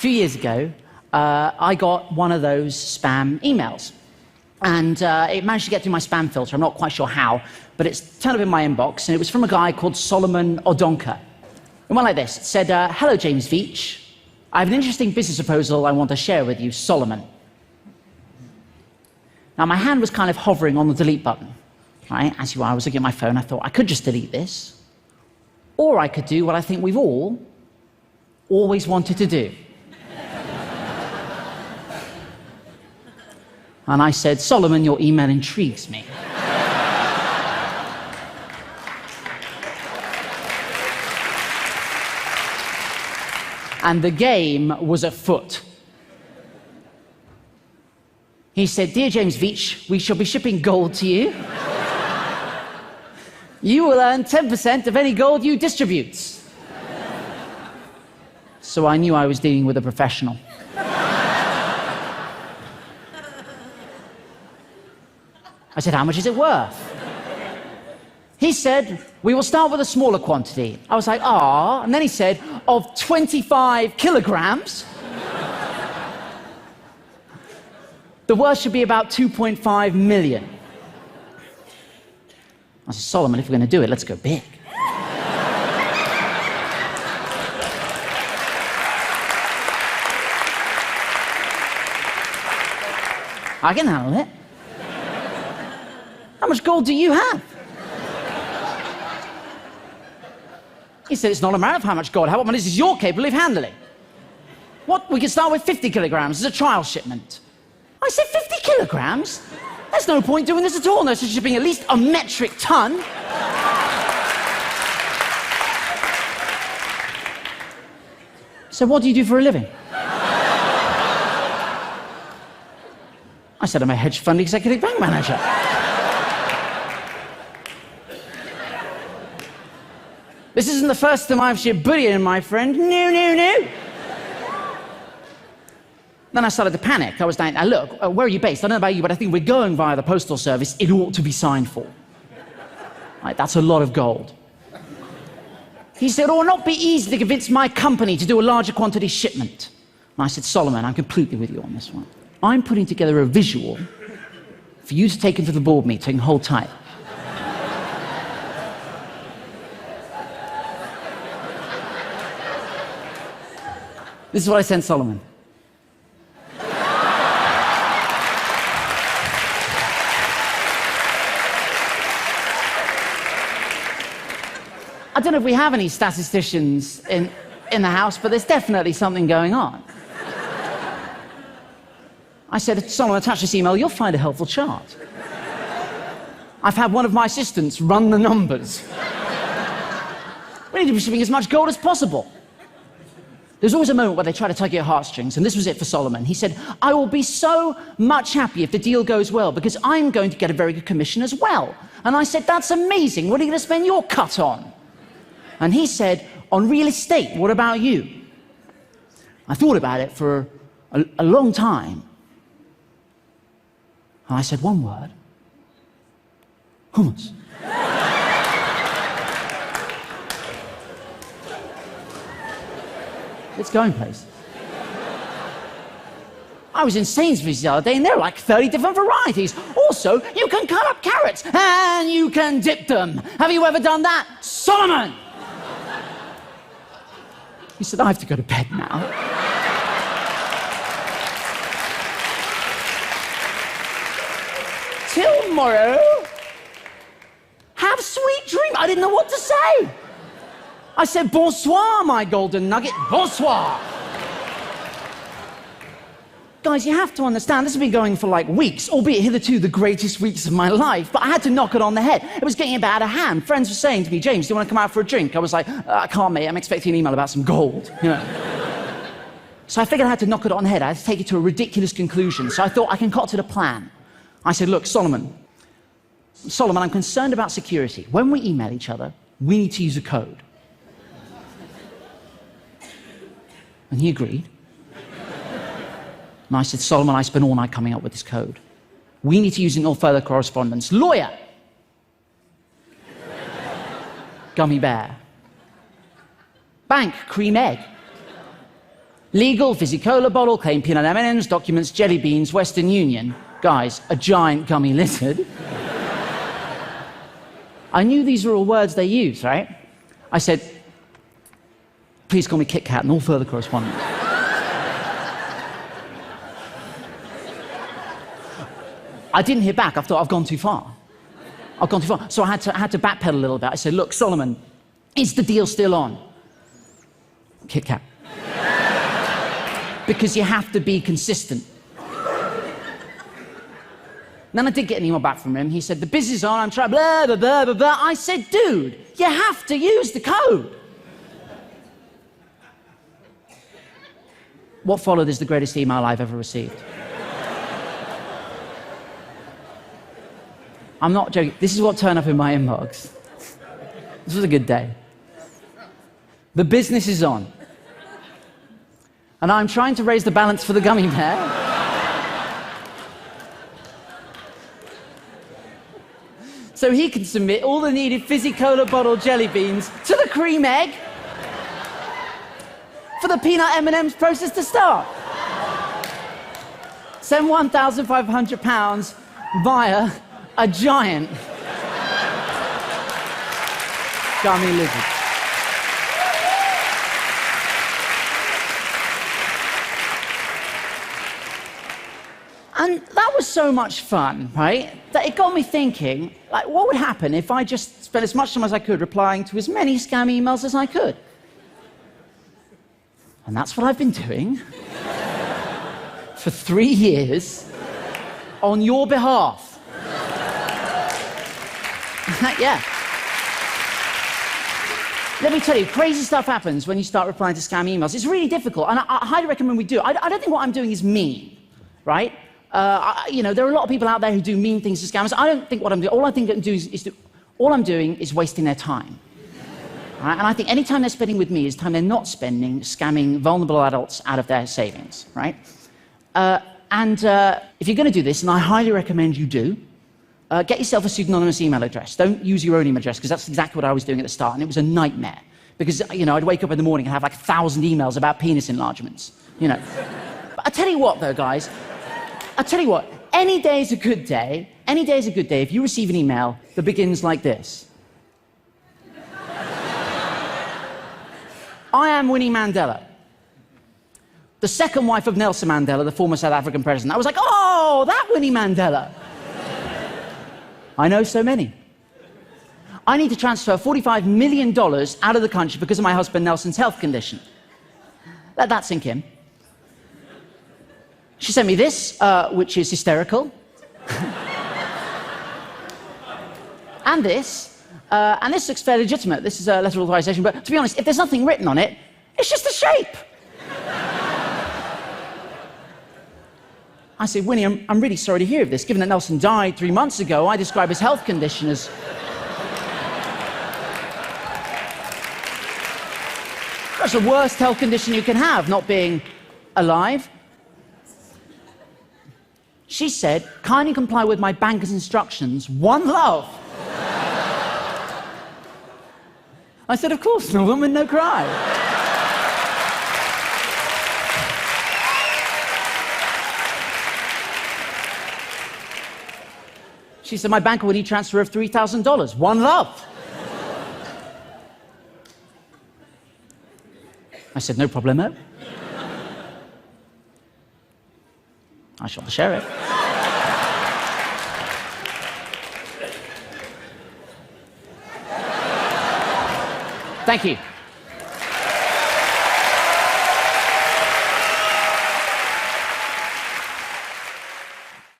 few years ago, I got one of those spam emails. And it managed to get through my spam filter. I'm not quite sure how, but it's turned up in my inbox, and it was from a guy called Solomon Odonka. It went like this. It said, "Hello, James Veitch. I have an interesting business proposal I want to share with you, Solomon." Now, my hand was kind of hovering on the delete button. Right? As you are, I was looking at my phone. I thought, I could just delete this, or I could do what I think we've all always wanted to do. And I said, "Solomon, your email intrigues me." And the game was afoot. He said, "Dear James Veitch, we shall be shipping gold to you. You will earn 10% of any gold you distribute." So I knew I was dealing with a professional. I said, "How much is it worth?" He said, "We will start with a smaller quantity." I was like, "Ah," and then he said, "Of 25 kilograms. The worth should be about 2.5 million. I said, "Solomon, if we're going to do it, let's go big." I can handle it. How much gold do you have? He said, "It's not a matter of how much gold. How much is you're capable of handling?" "What? We can start with 50 kilograms as a trial shipment." I said, 50 kilograms? There's no point doing this at all unless you're shipping at least a metric ton. So what do you do for a living? I said, "I'm a hedge fund executive bank manager." "This isn't the first time I've shipped bullion, my friend. No, no, no." Then I started to panic. I was like, "Look, where are you based? I don't know about you, but I think we're going via the postal service. It ought to be signed for." Right, that's a lot of gold. He said, "It will not be easy to convince my company to do a larger quantity shipment." And I said, "Solomon, I'm completely with you on this one. I'm putting together a visual for you to take into the board meeting. Hold tight." This is what I sent Solomon. I don't know if we have any statisticians in the house, but there's definitely something going on. I said, "Solomon, attach this email, you'll find a helpful chart. I've had one of my assistants run the numbers. We need to be shipping as much gold as possible." There's always a moment where they try to tug your heartstrings, and this was it for Solomon. He said, "I will be so much happy if the deal goes well, because I'm going to get a very good commission as well." And I said, "That's amazing. What are you going to spend your cut on?" And he said, "On real estate. What about you?" I thought about it for a long time. And I said one word: hummus. It's going places. I was in Sainsbury's the other day, and there are like 30 different varieties. Also, you can cut up carrots, and you can dip them. Have you ever done that, Solomon? He said, "I have to go to bed now." "Till tomorrow. Have sweet dreams." I didn't know what to say. I said, "Bonsoir, my golden nugget. Bonsoir." Guys, you have to understand, this has been going for like weeks, albeit hitherto the greatest weeks of my life, but I had to knock it on the head. It was getting a bit out of hand. Friends were saying to me, "James, do you want to come out for a drink?" I was like, "I can't, mate. I'm expecting an email about some gold." You know. So I figured I had to knock it on the head. I had to take it to a ridiculous conclusion. So I thought I concocted a plan. I said, "Look, Solomon, I'm concerned about security. When we email each other, we need to use a code." And he agreed. And I said, "Solomon, I spent all night coming up with this code. We need to use it in all further correspondence. Lawyer. Gummy bear. Bank, cream egg. Legal, fizzy cola bottle, claim peanut M&Ms, documents, jelly beans, Western Union. Guys, a giant gummy lizard. I knew these were all words they use, right? I said, please call me Kit Kat and all further correspondence. I didn't hear back. I thought, I've gone too far. I've gone too far. So I had to backpedal a little bit. I said, look, Solomon, is the deal still on? Kit Kat. Because you have to be consistent. Then I did get an email back from him. He said, the business is on, I'm trying, blah, blah, blah, blah, blah. I said, dude, you have to use the code. What followed is the greatest email I've ever received. I'm not joking. This is what turned up in my inbox. This was a good day. The business is on. And I'm trying to raise the balance for the gummy bear. So he can submit all the needed fizzy cola bottle jelly beans to the cream egg for the peanut M&Ms process to start. Send £1,500 via a giant gummy lizard. And that was so much fun, right, that it got me thinking, like, what would happen if I just spent as much time as I could replying to as many scam emails as I could? And that's what I've been doing for 3 years on your behalf. Yeah. Let me tell you, crazy stuff happens when you start replying to scam emails. It's really difficult, and I highly recommend we do. I don't think what I'm doing is mean, right? You know, there are a lot of people out there who do mean things to scammers. I don't think what I'm doing. All I think I'm doing all I'm doing is wasting their time. Right? And I think any time they're spending with me is time they're not spending scamming vulnerable adults out of their savings, right? If you're going to do this, and I highly recommend you do, get yourself a pseudonymous email address. Don't use your own email address, because that's exactly what I was doing at the start, and it was a nightmare. Because, you know, I'd wake up in the morning and have like 1,000 emails about penis enlargements, you know. But I tell you what, though, guys, I tell you what, any day is a good day. Any day is a good day if you receive an email that begins like this. I am Winnie Mandela, the second wife of Nelson Mandela, the former South African president. I was like, oh, that Winnie Mandela. I know so many. I need to transfer $45 million out of the country because of my husband Nelson's health condition. Let that sink in. She sent me this, which is hysterical. And this looks fairly legitimate. This is a letter of authorization, but to be honest, if there's nothing written on it, it's just a shape. I said, Winnie, I'm really sorry to hear of this. Given that Nelson died 3 months ago, I describe his health condition as... That's the worst health condition you can have, not being alive. She said, kindly comply with my banker's instructions. One love. I said, of course, no woman, no cry. She said, my banker will need transfer of $3,000. One love. I said, no problemo. I shot the sheriff. Thank you.